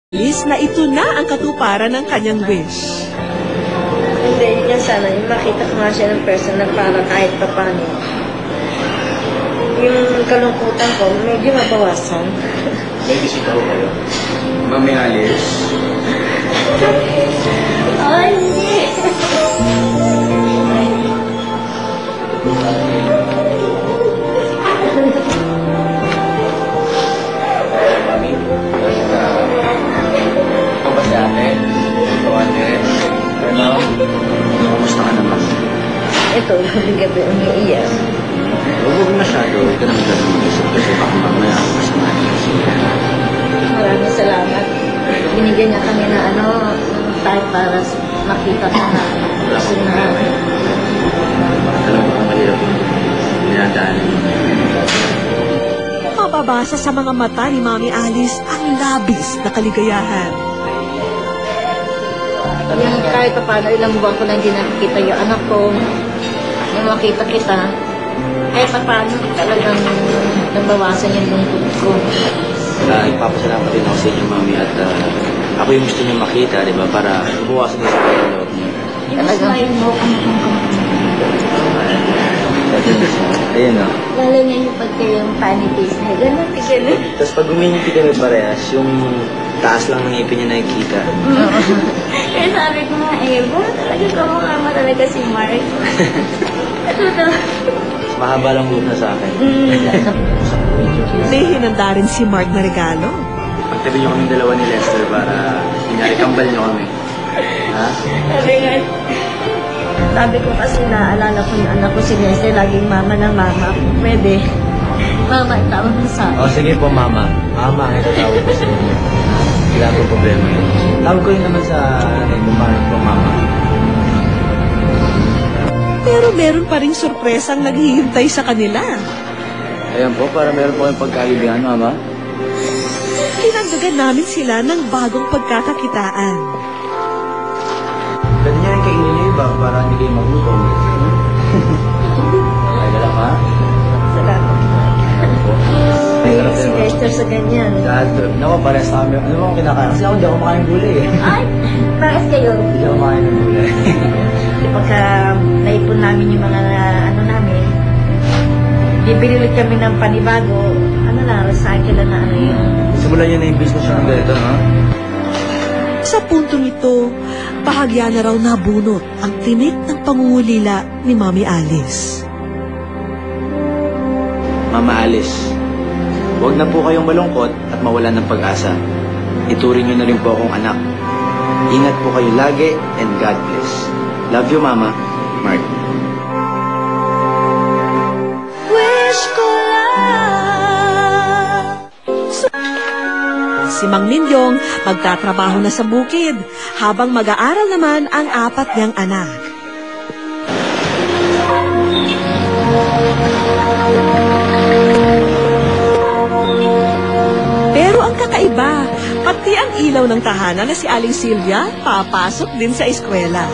Liz na ito na ang katuparan ng kanyang wish. Hindi, yun nga sana. Yung makita ko nga siya ng person na para kahit pa paano. Yung kalungkutan ko, medyo mabawasan. May bisita ko kayo. Mami Alice. Ay! Mami. Ikaw ba si ate? Ikaw ate? Ano? Kumusta ka naman? Ito, gabi-gabi umiiyak. Huwag masyado. Ito naman ka naman isip kasi baka mamaya kasamahan ka siya. Maraming salamat. Binigyan niya kami na tayo para makita ko na gusto na. Alam mo kung mahirap yung dinadaanan mo. Mababasa sa mga mata ni Mami Alice ang labis na kaligayahan. Yung kahit pa paano, ilang buwan ko na hindi nakikita yung anak ko. Nung makita kita, kahit pa paano talagang nabawasan yung lungkot ko. Ipapasalamat din ako sa inyo, Mami, at ako yung gusto niyo makita, di ba? Para buwasan niyo sa loob niyo. Yung smile mo, Ayun o. lalo na yung pagka yung funny face na gano'n, gano'n. Tapos pag umingiti kami parehas, yung taas lang ng ngipin niya nakikita. Kaya sabi ko nga, talaga kamukha mo talaga si Mark. Mahaba lang muna sa akin. May hinanda rin si Mark na regalo. Pagtabi niyo kami dalawa ni Lester para kunyari kambal niyo kami. Ha? Sabi ko kasi naalala ko yung anak ko si Nestle, laging mama ng mama. Pwede. Mama, tawag mo sa O sige po, Mama. Mama, ang itatawag ko sa inyo. Wala po problema yun. Tawag ko yun naman sa bumarik po, Mama. Pero meron pa ring sorpresang naghihintay sa kanila. Ayan po, para meron po kayong pagkaibigan, Mama. Dinagdagan namin sila ng bagong pagkakakitaan. Pwede niyo rin kainin niyo iba para hindi kayo magutom. Ay, lang ha? salamat. Ay, Ay, si Lester sa ganyan. Dahil, naku, parehas kami. Ano mo ang kinakain? Kasi ako hindi ako makain gulay eh. Ay, bakit kayo? Hindi ako makain ng gulay. Pagka naipon namin yung mga namin, bibili ulit kami ng panibago, recycle na yun. Simulan niyo na yung business niyo ng ganito, ha? Sa puntong ito, bahagya na raw nabunot ang tinik ng pangungulila ni Mami Alice. Mama Alice, huwag na po kayong malungkot at mawalan ng pag-asa. Ituring niyo na rin po akong anak. Ingat po kayo lagi and God bless. Love you, Mama. Mark. Wish ko lang. Si Mang Ninyong magtatrabaho na sa bukid, habang mag-aaral naman ang apat niyang anak. Pero ang kakaiba, pati ang ilaw ng tahanan na si Aling Silvia, papasok din sa eskwela.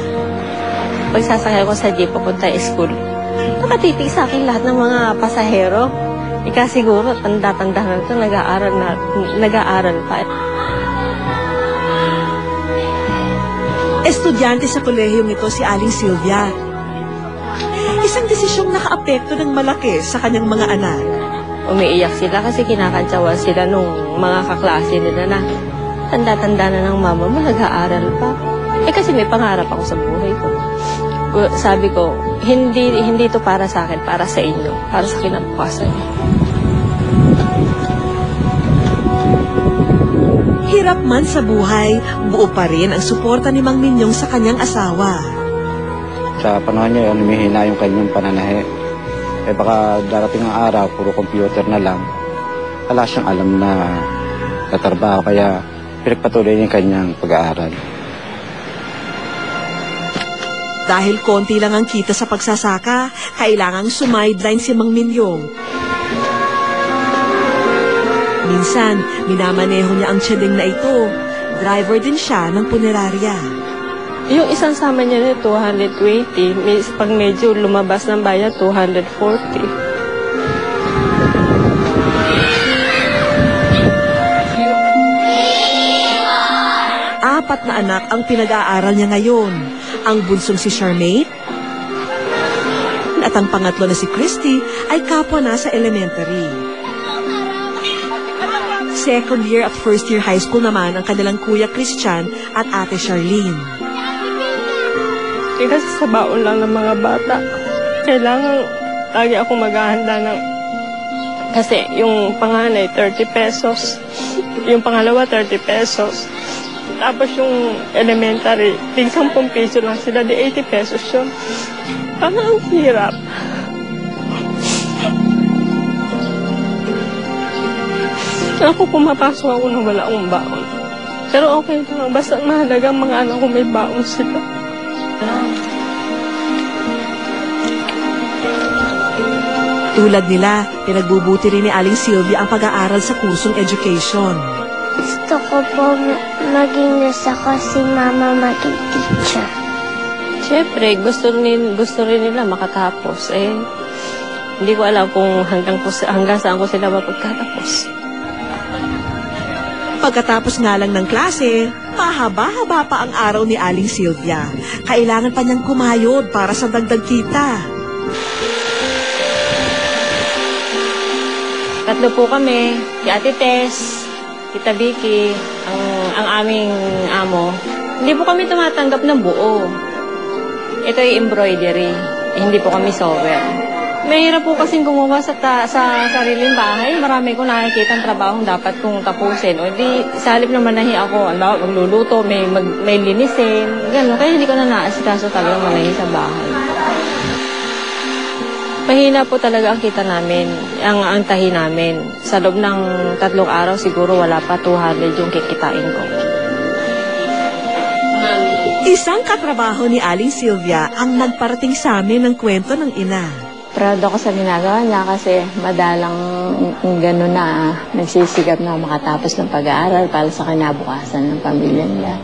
Pag sasakay ko sa jeep papunta school, nakatitig sa akin lahat ng mga pasahero. Ika siguro, tanda-tanda na ito, nag-aaral pa. Estudyante sa kolehiyong ito si Aling Silvia. Isang desisyong nakaapekto ng malaki sa kanyang mga anak. Umiiyak sila kasi kinakantsawan sila nung mga kaklase nila na tanda-tanda na ng mama mo, nag-aaral pa. Kasi may pangarap ako sa buhay ko. Sabi ko, hindi to para sa akin, para sa inyo, para sa kinabukasan. Hirap man sa buhay, buo pa rin ang suporta ni Mang Minyong sa kanyang asawa. Sa panahon niya, lumihina yung kanyang pananahe. Baka darating ang araw, puro computer na lang. Wala siyang alam na tatrabaho, kaya pinagpatuloy niya yung kanyang pag-aaral. Dahil konti lang ang kita sa pagsasaka, kailangang sumideline si Mang Minyong. Minsan, minamaneho niya ang tiyadeng na ito. Driver din siya ng punerarya. Yung isang sama niya na 220, pag medyo lumabas ng bayan, 240. apat na anak ang pinag-aaral niya ngayon. Ang bunsong si Charmaine at ang pangatlo na si Christy ay kapwa na sa elementary. Second year at first year high school naman ang kanilang kuya Christian at ate Charlene. Kasi sa baon lang ng mga bata, kailangan lagi ako maghahanda ng... Kasi yung panganay, 30 pesos. Yung pangalawa, 30 pesos. Tapos yung elementary, tig 10 piso lang sila, di 80 pesos yun. Parang ang hirap. Ako pumapasok ako nang wala akong baon. Pero okay lang, basta mahalaga ang mga anak ko may baon sila. Tulad nila, pinagbubuti rin ni Aling Sylvia ang pag-aaral sa kursong education. Gusto ko po maging nasa kasi mama maging teacher. Siyempre, gusto rin nila makatapos. Hindi ko alam kung hanggang saan ko sila mapagkatapos. Pagkatapos nga lang ng klase, mahaba-haba pa ang araw ni Aling Sylvia. Kailangan pa niyang kumayod para sa dagdag kita. Tatlo po kami, si Ate Tess, Tita Vicky, ang aming amo. Hindi po kami tumatanggap ng buo. Ito ay embroidery, hindi po kami sewer. Mahirap po kasing gumawa sa sariling bahay. Marami ko nakikita ang trabahong dapat kong tapusin. O di, sa halip naman nahi ako, magluluto, may linisin, gano'n. Kaya hindi ko na naasikaso talaga manahi sa bahay. Mahina po talaga ang kita namin, ang tahi namin. Sa loob ng 3 araw, siguro wala pa 200 yung kikitain ko. Isang katrabaho ni Aling Sylvia ang nagparating sa amin ng kwento ng ina. Proud ako sa ginagawa niya kasi madalang gano'n na nagsisigap na makatapos ng pag-aaral para sa kinabukasan ng pamilya niya.